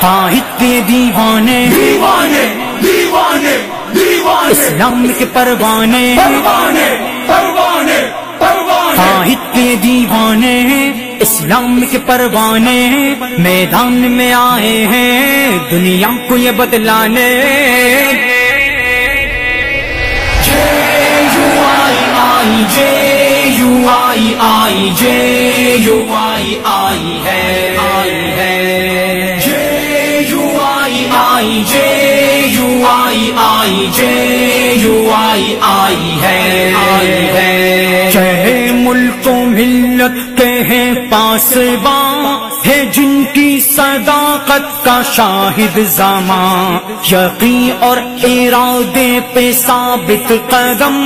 قائد کے دیوانے دیوانے دیوانے دیوانے اسلام کے پروانے پروانے پروانے پروانے قائد کے دیوانے اسلام کے پروانے میدان میں آئے ہیں دنیا کو یہ بتلانے آئی ہے چہرے ملک و ملت کے ہیں پاسباں ہے جن کی صداقت کا شاہد زمان یقین اور ارادے پہ ثابت قدم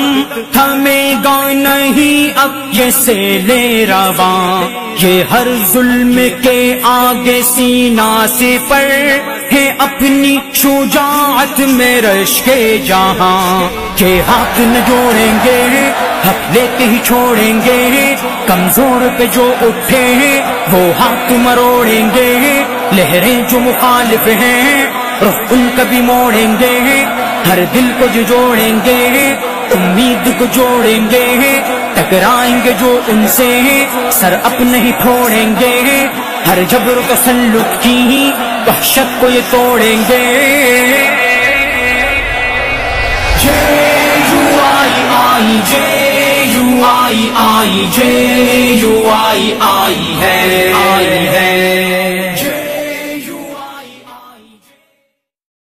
تھمے گا نہیں اب یہ سیلے رواں یہ ہر ظلم کے آگے سینہ سے پر ہے اپنی شجاعت میں رشک جہاں کہ ہاتھ نہ جوڑیں گے حق لیتے ہی چھوڑیں گے کمزور پہ جو اٹھے وہ ہاتھ مروڑیں گے لہریں جو مخالف ہیں رخ ان کا بھی موڑیں گے ہر دل کو جو جوڑیں گے امید کو جوڑیں گے ٹکرائیں گے جو ان سے سر اپنے ہی پھوڑیں گے ہر جبر و تسلط کی وحشت کو یہ توڑیں گے آئی ہے